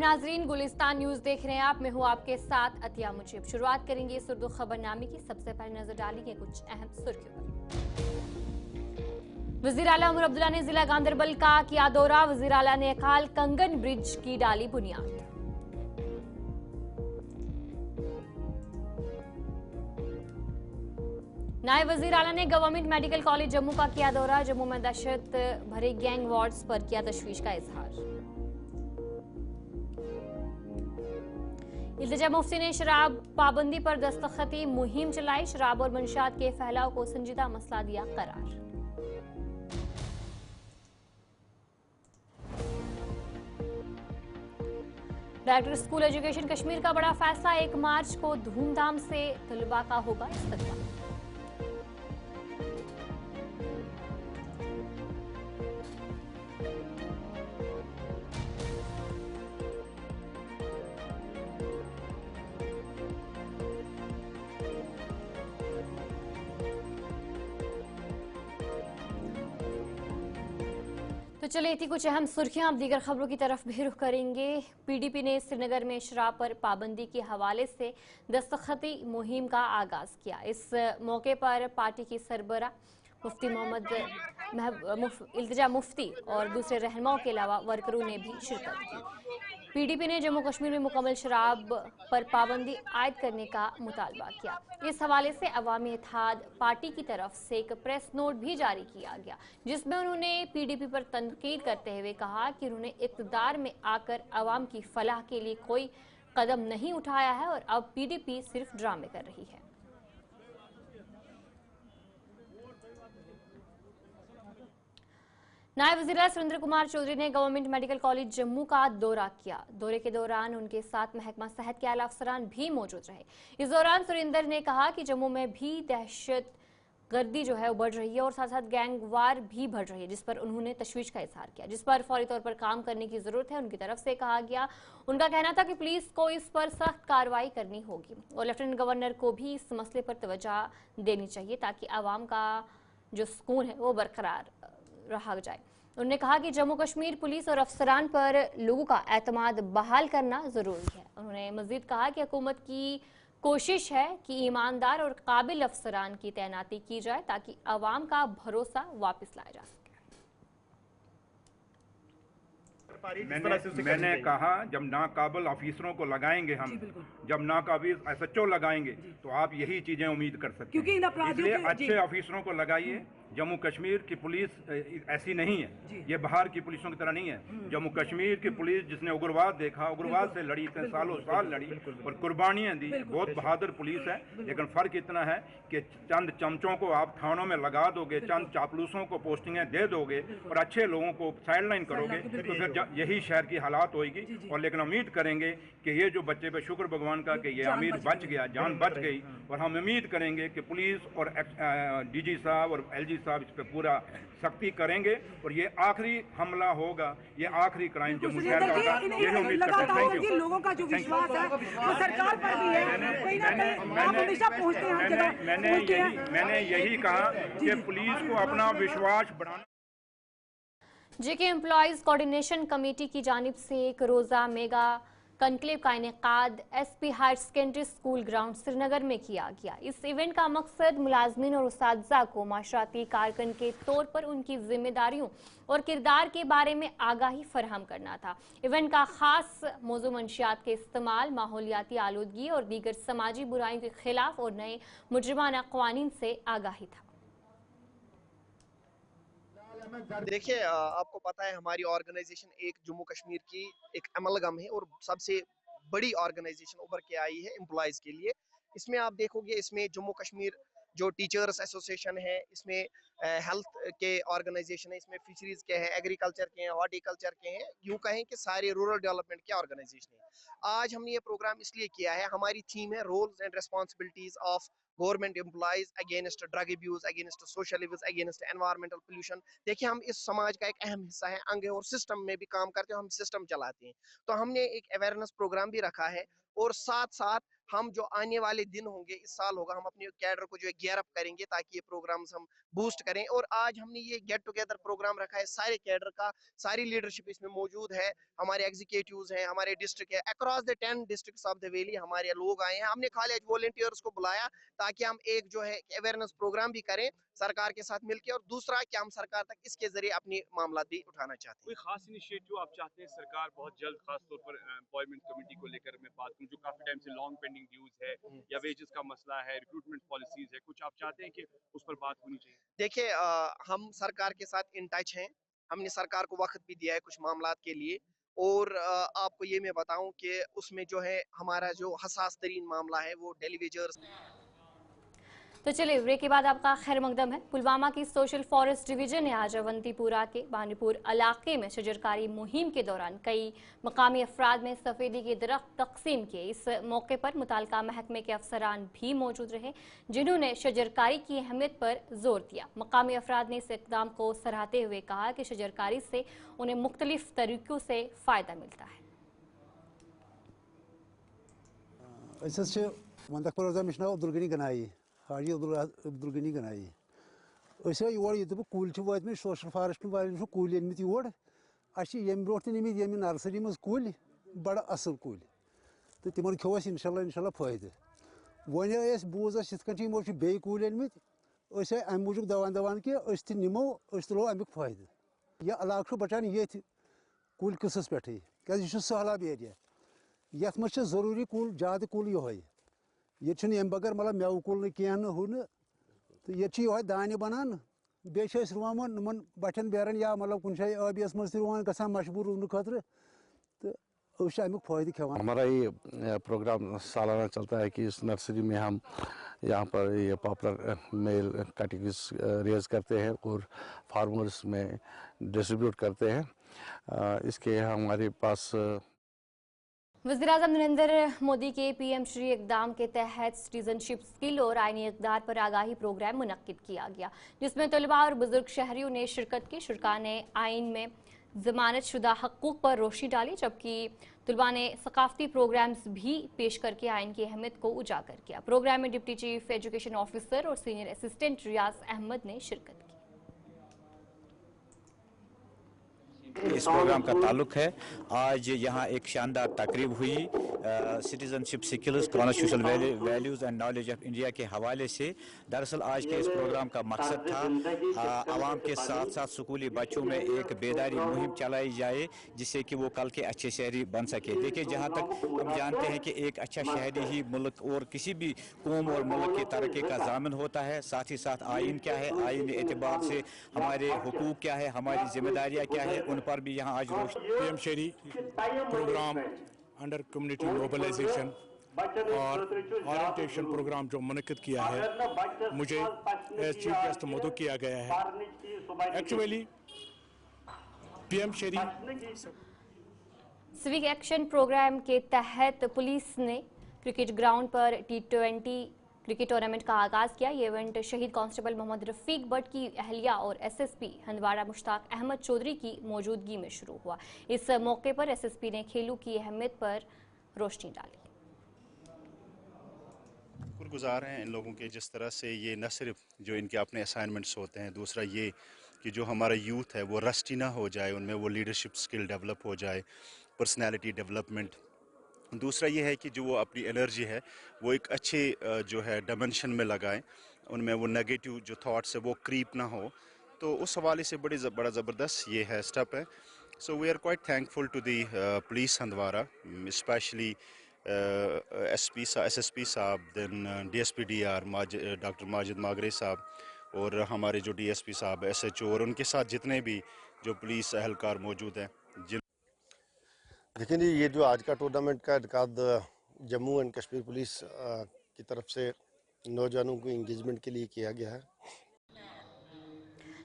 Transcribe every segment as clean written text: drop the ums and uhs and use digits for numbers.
नाजरीन, गुलिस्तान न्यूज देख रहे हैं आप। मैं हूं आपके साथ अतिया मुजीब। शुरुआत करेंगे इस उर्दू खबरनामे की। सबसे पहले नजर डालेंगे कुछ अहम सुर्खियों पर। वजीर आला उमर अब्दुल्ला ने जिला गांधरबल का किया दौरा। वजीर आला ने अकाल कंगन ब्रिज की डाली बुनियाद। नायब वजीर आला ने गवर्नमेंट मेडिकल कॉलेज जम्मू का किया दौरा। जम्मू में दहशत भरे गैंग वार्ड्स पर किया तशवीश का इजहार। इल्तिजा मुफ्ती ने शराब पाबंदी पर दस्तखती मुहिम चलाई। शराब और मंशियात के फैलाव को संजीदा मसला दिया करार। डायरेक्टर स्कूल एजुकेशन कश्मीर का बड़ा फैसला। 1 मार्च को धूमधाम से तलबा का होगा इस्तकबाल। तो चलिए थी कुछ अहम सुर्खियां। अब दीगर खबरों की तरफ भी रुख करेंगे। पीडीपी ने श्रीनगर में शराब पर पाबंदी के हवाले से दस्तखती मुहिम का आगाज किया। इस मौके पर पार्टी की सरबरा मुफ्ती मोहम्मद इल्तिजा मुफ्ती और दूसरे रहनुमाओं के अलावा वर्करों ने भी शिरकत की। पीडीपी ने जम्मू कश्मीर में मुकम्मल शराब पर पाबंदी आयद करने का मुतालबा किया। इस हवाले से अवामी इत्तेहाद पार्टी की तरफ से एक प्रेस नोट भी जारी किया गया, जिसमें उन्होंने पीडीपी पर तनकीद करते हुए कहा कि उन्होंने इक़्तिदार में आकर अवाम की फलाह के लिए कोई कदम नहीं उठाया है और अब पीडीपी सिर्फ ड्रामे कर रही है। नायब वज़ीर सुरेंद्र कुमार चौधरी ने गवर्नमेंट मेडिकल कॉलेज जम्मू का दौरा किया। दौरे के दौरान उनके साथ महकमा सेहत के आला अफसरान भी मौजूद रहे। इस दौरान सुरेंद्र ने कहा कि जम्मू में भी दहशत गर्दी जो है वो बढ़ रही है और साथ साथ गैंगवार भी बढ़ रही है, जिस पर उन्होंने तशवीश का इजहार किया, जिस पर फौरी तौर पर काम करने की जरूरत है। उनकी तरफ से कहा गया, उनका कहना था कि पुलिस को इस पर सख्त कार्रवाई करनी होगी और लेफ्टिनेंट गवर्नर को भी इस मसले पर तवज्जो देनी चाहिए ताकि आवाम का जो सुकून है वो बरकरार रहा जाए। उन्होंने कहा कि जम्मू कश्मीर पुलिस और अफसरान पर लोगों का एतमाद बहाल करना जरूरी है। उन्होंने मजीद कहा कि हुकूमत की कोशिश है कि ईमानदार और काबिल अफसरान की तैनाती की जाए ताकि अवाम का भरोसा वापस लाया जा सके। मैंने कहा जब नाकाबिल ऑफिसरों को लगाएंगे हम, जब नाकाबिल एसएचओ लगाएंगे तो आप यही चीजें उम्मीद कर सकते हैं। इसलिए अच्छे ऑफिसरों को लगाइए। जम्मू कश्मीर की पुलिस ऐसी नहीं है, ये बाहर की पुलिसों की तरह नहीं है। जम्मू कश्मीर की पुलिस जिसने उग्रवाद देखा, उग्रवाद से लड़ी, इतने सालों साल लड़ी और कुर्बानियां दी, बहुत बहादुर पुलिस है। लेकिन फर्क इतना है कि चंद चमचों को आप थानों में लगा दोगे, चंद चापलूसों को पोस्टिंगें दे दोगे और अच्छे लोगों को साइडलाइन करोगे तो फिर यही शहर की हालात होगी। और लेकिन उम्मीद करेंगे कि ये जो बच्चे पे शुक्र भगवान का कि ये अमीर बच गया, जान बच गई, और हम उम्मीद करेंगे कि पुलिस और डीजी साहब और एलजी साहब इस पे पूरा सख्ती करेंगे और ये आखिरी हमला होगा, ये आखिरी क्राइम जम्मू शहर का होगा। यही उम्मीद करते हैं। Thank you. लोगों का जो विश्वास है वो सरकार पर भी है। कहीं ना कहीं आप हमेशा पहुंचते हैं हर जगह। मैंने यही कहा कि पुलिस को अपना विश्वास बढ़ाना। जेके एम्प्लॉयज कोऑर्डिनेशन कमेटी की जानिब से एक रोजा मेगा कनक्लेव का इनेकाद SP higher secondary school ground Srinagar में किया गया। इस इवेंट का मकसद मुलाजमीन और उस्तादजा को माशराती कारकुन के तौर पर उनकी जिम्मेदारियों और किरदार के बारे में आगाही फराहम करना था। इवेंट का खास मौजू मंशियात के इस्तेमाल, माहौलियाती आलूदगी और दीगर समाजी बुराइयों के खिलाफ और नए मुजरिमाना कवानीन से आगाही था। देखिए, आपको पता है हमारी ऑर्गेनाइजेशन एक जम्मू कश्मीर की एक अमलगम है और सबसे बड़ी ऑर्गेनाइजेशन उभर के आई है एम्प्लॉयज के लिए। इसमें आप देखोगे, इसमें जम्मू कश्मीर जो टीचर्स एसोसिएशन है, इसमें हेल्थ के ऑर्गेनाइजेशन है, इसमें फिशरीज के हैं, एग्रीकल्चर के हैं, हॉर्टिकल्चर के हैं, यूं कहें कि सारे रूरल डेवलपमेंट के ऑर्गेनाइजेशन है। आज हमने ये प्रोग्राम इसलिए किया है, हमारी थीम है roles and responsibilities of government employees against drug abuse, against social evils, against environmental pollution. देखिए, हम इस समाज का एक अहम हिस्सा है, अंग है और सिस्टम में भी काम करते हैं, हम सिस्टम चलाते हैं। तो हमने एक अवेयरनेस प्रोग्राम भी रखा है और साथ साथ हम जो आने वाले दिन होंगे, इस साल होगा, हम अपने कैडर को जो है गियर अप करेंगे ताकि ये प्रोग्राम्स हम बूस्ट करें। और आज हमने ये गेट टुगेदर प्रोग्राम रखा है, सारे कैडर का, सारी लीडरशिप इसमें मौजूद है, हमारे एग्जीक्यूटिव्स हैं, हमारे डिस्ट्रिक्ट है, across the 10 districts of the valley हमारे लोग आए हैं। हमने खाली वॉलंटियर्स को बुलाया ताकि हम एक जो है अवेयरनेस प्रोग्राम भी करें सरकार के साथ मिलकर, और दूसरा कि हम सरकार तक इसके जरिए अपनी मामला भी उठाना चाहते हैं। कोई खास इनिशिएटिव आप चाहते हैं सरकार बहुत जल्द, खास तौर पर एम्प्लॉयमेंट कमेटी को लेकर मैं बात करूं, जो काफी टाइम से लॉन्ग पेंडिंग ड्यूज है या वेजेस का मसला है, रिक्रूटमेंट पॉलिसीज है, कुछ आप चाहते हैं कि उस पर बात होनी चाहिए? देखिए, हम सरकार के साथ इन टच हैं, हमने सरकार को वक्त भी दिया है कुछ मामलात के लिए, और आपको ये मैं बताऊं कि उसमें जो है हमारा जो हसास तरीन मामला है वो डेलीवेजर्स। तो चलिए ब्रेक के बाद आपका खैर मकदम है। पुलवामा की सोशल फॉरेस्ट डिवीजन ने आज अवंतीपुरा के बानीपुर इलाके में शजरकारी मुहिम के दौरान कई मकामी अफराद में सफेदी के दरख्त तकसीम किए। इस मौके पर मुताल्लिका महकमे के अफसरान भी मौजूद रहे, जिन्होंने शजरकारी की अहमियत पर जोर दिया। मकामी अफराद ने इस इक़दाम को सराहते हुए कहा कि शजरकारी से उन्हें मुख्तलिफ तरीक़ों से फ़ायदा मिलता है। हाजी अब्दुल गनी गनाई योर ये कुल वात सोशल फॉरेस्ट वाले कुल Anmit your Yama bro Namit ये नर्सरी मज कुल बड़ा असल कुल तो तिमन खो इंशाल्लाह फायदे वन बूज यमो बे कुल अनमित अम मूजूब दवान कि नमो तुलो अमुक फायदे यह इलाक बचान ये कुल किसस पे क्या सहलाब एरिया ये मज जरूरी कुल ज्यादा कुल ये ये बगैर मतलब मेव कुल कह हूं तो ये दाने बनान बे रुवान बचन बेरन या मतलब कुछ आबियस मज रुवान ग मशबूर रून खतर तो अमुक फायदे खेवान। हमारा ये प्रोग्राम सालाना चलता है कि इस नर्सरी में हम यहाँ पर ये पॉपुलर मेल कैटेगरीज रेज करते हैं और फार्मर्स में डिस्ट्रीब्यूट करते हैं। इसके हमारे पास वज़ीर-ए-आज़म नरेंद्र मोदी के पीएम श्री इक़दाम के तहत सिटीजनशिप स्किल और आईनी इक़दार पर आगाही प्रोग्राम मुनक्किद किया गया, जिसमें तलबा और बुजुर्ग शहरियों ने शिरकत की। शुरका ने आइन में ज़मानत शुदा हकूक़ पर रोशनी डाली, जबकि तलबा ने सकाफ़ती प्रोग्राम्स भी पेश करके आइन की अहमियत को उजागर किया। प्रोग्राम में डिप्टी चीफ एजुकेशन ऑफिसर और सीनियर असिस्टेंट रियाज अहमद ने शिरकत की। इस प्रोग्राम का ताल्लुक है। आज यहाँ एक शानदार तकरीब हुई citizenship skills, constitutional values and knowledge of India के हवाले से। दरअसल आज के इस प्रोग्राम का मकसद था आवाम के साथ साथ स्कूली बच्चों में एक बेदारी मुहिम चलाई जाए, जिससे कि वो कल के अच्छे शहरी बन सके। देखिए, जहाँ तक हम जानते हैं कि एक अच्छा शहरी ही मुल्क और किसी भी कौम और मुल्क की तरक्की का ज़ामिन होता है। साथ ही साथ आइन क्या है, आइन एतबार से हमारे हुकूक क्या है, हमारी जिम्मेदारियाँ क्या है, उन पर भी यहाँ आज पीएम शहरी प्रोग्राम अंडर कम्युनिटी मोबिलाइजेशन और ओरिएंटेशन प्रोग्राम जो मुनक्किद किया है, मुझे एज चीफ गेस्ट मदऊ किया गया है। एक्चुअली पीएम शहरी सिविक एक्शन प्रोग्राम के तहत पुलिस ने क्रिकेट ग्राउंड पर T20 क्रिकेट टूर्नामेंट का आगाज किया। ये इवेंट शहीद कांस्टेबल मोहम्मद रफीक भट्ट की अहलिया और एसएसपी हंदवाड़ा मुश्ताक अहमद चौधरी की मौजूदगी में शुरू हुआ। इस मौके पर एसएसपी ने खेलों की अहमियत पर रोशनी डाली। शुक्रगुजार हैं इन लोगों के, जिस तरह से ये न सिर्फ जो इनके अपने असाइनमेंट्स होते हैं, दूसरा ये कि जो हमारा यूथ है वो रस्टी ना हो जाए, उनमें वो लीडरशिप स्किल डेवलप हो जाए, पर्सनैलिटी डेवलपमेंट। दूसरा ये है कि जो वो अपनी एनर्जी है वो एक अच्छे जो है डायमेंशन में लगाएं, उनमें वो नेगेटिव जो थॉट्स है वो क्रीप ना हो। तो उस हवाले से बड़ा ज़बरदस्त ये है स्टेप है। So we are quite thankful to the police Handwara, specially SSP साहब, then DSP DR doctor Majid Magray साहब, और हमारे जो डीएसपी साहब एसएचओ और उनके साथ जितने भी जो पुलिस एहलकार मौजूद हैं। देखिए जी, ये जो आज का टूर्नामेंट का इनकाद जम्मू एंड कश्मीर पुलिस की तरफ से नौजवानों को इंगेजमेंट के लिए किया गया है।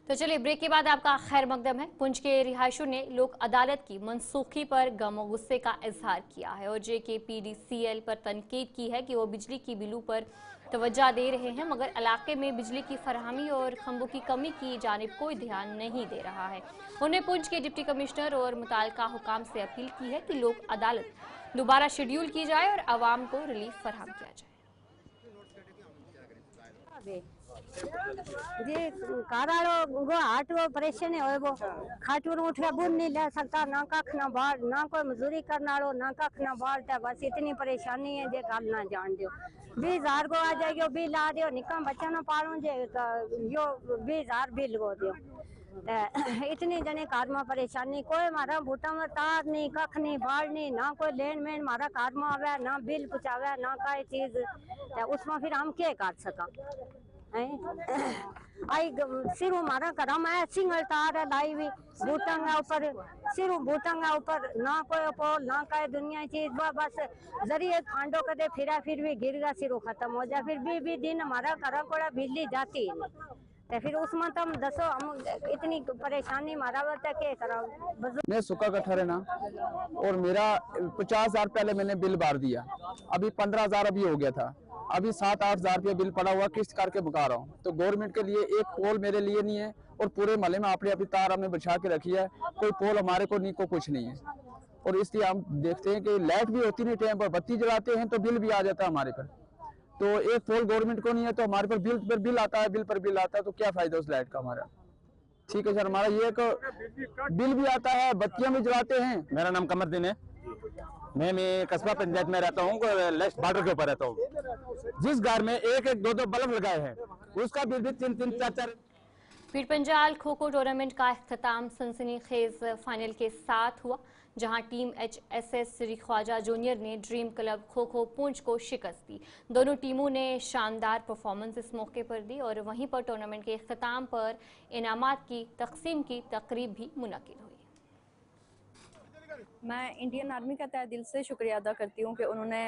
तो चलिए ब्रेक के बाद आपका खैर मकदम है। पुंछ के रिहायशों ने लोक अदालत की मनसूखी पर गम और गुस्से का इजहार किया है और JKPDCL पर तनकीद की है कि वो बिजली की बिलों पर तवज्जो दे रहे हैं, मगर इलाके में बिजली की फराहमी और खंभों की कमी की जानिब कोई ध्यान नहीं दे रहा है। उन्होंने पुंछ के डिप्टी कमिश्नर और मुताल्लिका हुकाम से अपील की है कि लोक अदालत दोबारा शेड्यूल की जाए और आवाम को रिलीफ फराहम किया जाए। जी काराड़ो गो हाटो परेशानी होए वो खाटूर उठ के बुन नहीं ले सकता, ना कख ना बाढ़, ना कोई मजदूरी करना रो, ना कख ना बाढ़। बस इतनी परेशानी है जे कल ना जान दियो 20,000 को आ जाएगी बिल आ दियो, निकम बच्चा ना पालू जे यो 20,000 बिल को दियो। इतनी जने कार में परेशानी, कोई मारा बूटा में तार नहीं, कख नहीं, बाढ़ नहीं, ना कोई लेन मेन मारा कार में आवे, ना बिल पुचावे, ना कोई चीज। उसमें फिर हम क्या कर सका? आई सिर्फ हमारा करम है, सिंगल तार है लाई हुई बूटंगा ऊपर, सिर्फ बूटंगा ऊपर, ना कोई पोल, ना कोई दुनिया चीज। बस जरिए खांडो कदे फिर भी गिर गया, सिर्फ खत्म हो जाए। फिर भी दिन हमारा घर कोड़ा बिजली जाती है नहीं, तो फिर उसमें तुम दसो हम इतनी परेशानी मारा होता के करा। मैं सुखा कट्ठा रहना और मेरा 50,000 पहले मैंने बिल भर दिया, अभी 15,000 अभी हो गया था, अभी 7-8 हजार रुपया बिल पड़ा हुआ, किस्त करके बुका रहा हूँ। तो गवर्नमेंट के लिए एक पोल मेरे लिए नहीं है और पूरे महल्ले में अपनी तार हमने बिछा के रखी है, कोई पोल हमारे को नहीं, को कुछ नहीं है। और इसलिए हम देखते हैं कि लाइट भी होती नहीं टाइम पर, बत्ती जलाते हैं तो बिल भी आ जाता है हमारे पर। तो एक पोल गवर्नमेंट को नहीं है तो हमारे पर बिल आता है, बिल पर बिल आता है, तो क्या फायदा उस लाइट का हमारा। ठीक है सर, हमारा ये बिल भी आता है, बत्तियां भी जलाते हैं। मेरा नाम कमरदीन है, मैं कस्बा पंचायत में रहता हूँ, लेफ्ट बॉर्डर के ऊपर रहता हूँ। जिस घर में 1-2 बल्ब लगाए हैं उसका बिल भी 3-3, 4-4। पीर पंजाल खो खो टूर्नामेंट का इख्तिताम सनसनीखेज फाइनल के साथ हुआ, जहां team HSS Shri Khwaja junior ने ड्रीम क्लब खो खो पुंछ को शिकस्त दी। दोनों टीमों ने शानदार परफॉर्मेंस इस मौके पर दी और वहीं पर टूर्नामेंट के इख्तिताम पर इनामात की तकसीम की तकरीब भी मुनक्किद हुई। मैं इंडियन आर्मी का तहे दिल से शुक्रिया अदा करती हूँ कि उन्होंने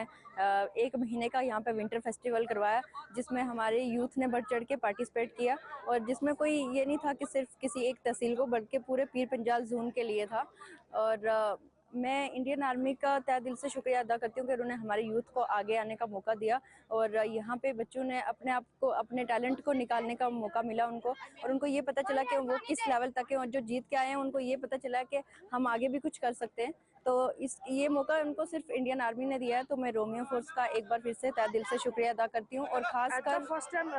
1 महीने का यहाँ पे विंटर फेस्टिवल करवाया, जिसमें हमारे यूथ ने बढ़ चढ़ के पार्टिसिपेट किया और जिसमें कोई ये नहीं था कि सिर्फ किसी एक तहसील को, बल्कि पूरे पीर पंजाल जोन के लिए था। और मैं इंडियन आर्मी का तहे दिल से शुक्रिया अदा करती हूँ कि उन्होंने हमारे यूथ को आगे आने का मौका दिया और यहाँ पे बच्चों ने अपने आप को, अपने टैलेंट को निकालने का मौका मिला उनको, और उनको ये पता चला कि वो किस लेवल तक है और जो जीत के आए हैं उनको ये पता चला कि हम आगे भी कुछ कर सकते हैं। तो ये मौका उनको सिर्फ इंडियन आर्मी ने दिया है, तो मैं रोमियो फोर्स का एक बार फिर से तहे दिल से शुक्रिया अदा करती हूँ। और खासकर फर्स्ट टाइम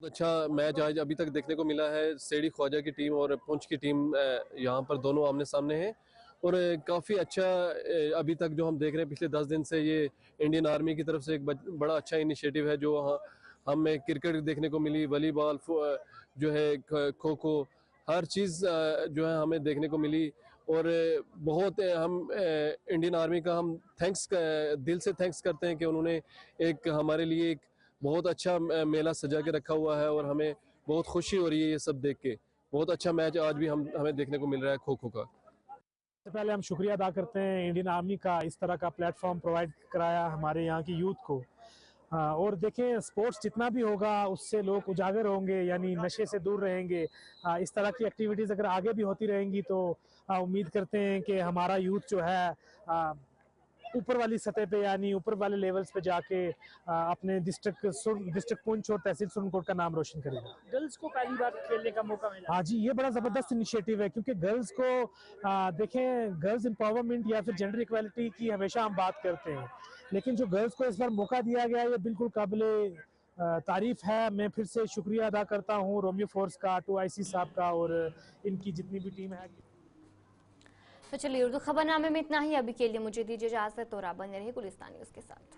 अच्छा मैच आज अभी तक देखने को मिला है। सेड़ी ख्वाजा की टीम और पुंछ की टीम यहाँ पर दोनों आमने सामने हैं और काफ़ी अच्छा अभी तक जो हम देख रहे हैं पिछले 10 दिन से, ये इंडियन आर्मी की तरफ से एक बड़ा अच्छा इनिशिएटिव है जो हमें क्रिकेट देखने को मिली, वॉलीबॉल जो है, खो खो, हर चीज़ जो है हमें देखने को मिली। और बहुत हम इंडियन आर्मी का हम दिल से थैंक्स करते हैं कि उन्होंने एक हमारे लिए एक बहुत अच्छा मेला सजा के रखा हुआ है और हमें बहुत खुशी हो रही है ये सब देख के। बहुत अच्छा मैच आज भी हमें देखने को मिल रहा है खो खो का। सबसे पहले हम शुक्रिया अदा करते हैं इंडियन आर्मी का, इस तरह का प्लेटफॉर्म प्रोवाइड कराया हमारे यहाँ की यूथ को। और देखें स्पोर्ट्स जितना भी होगा उससे लोग उजागर होंगे, यानी नशे से दूर रहेंगे। इस तरह की एक्टिविटीज़ अगर आगे भी होती रहेंगी तो उम्मीद करते हैं कि हमारा यूथ जो है ऊपर वाली सतह पे, यानी ऊपर वाले लेवल्स पे जाके अपने डिस्ट्रिक्ट पुंछ और तहसील सुरनकोट का नाम रोशन करेगा। गर्ल्स को पहली बार खेलने का मौका मिला। हाँ जी, ये बड़ा ज़बरदस्त इनिशिएटिव है क्योंकि गर्ल्स को देखें, गर्ल्स एम्पावरमेंट या फिर जेंडर इक्वालिटी की हमेशा हम बात करते हैं, लेकिन जो गर्ल्स को इस बार मौका दिया गया है ये बिल्कुल काबिले तारीफ है। मैं फिर से शुक्रिया अदा करता हूँ रोमियो फोर्स का, 2IC साहब का और इनकी जितनी भी टीम है। तो चलिए उर्दू खबरनामे में इतना ही, अभी के लिए मुझे दीजिए इजाजत और आप बने रहिए गुलिस्तान न्यूज़ के साथ।